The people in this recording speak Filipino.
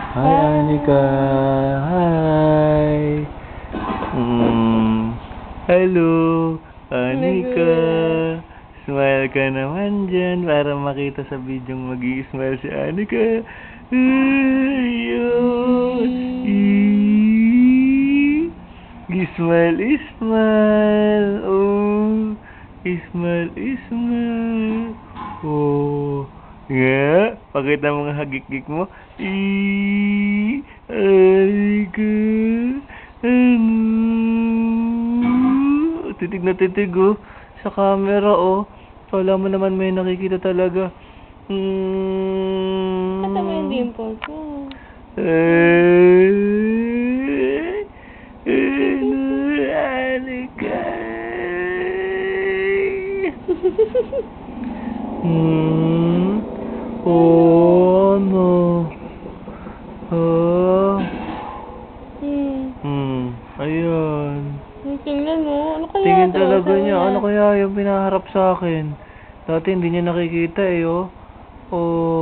Hi, Anika. Hi. Hello, Anika. Smile ka naman dyan para makita sa video mag-i-smile si Anika. Ayun. Smile, smile. Oh, smile, smile. Oh, nga. Pakita mo nga hagik-gik mo. Anika. Titig na titig, oh. Sa camera, oh. Kala mo naman may nakikita talaga. Kata mo yung dimples mo. Anika. Oh, ano? Ayun. Tingnan mo. Ano kaya Tingin to? talaga Sabi niya. niya. Ano kaya yung pinaharap sa akin? Dati hindi niya nakikita eh, oh. Oh.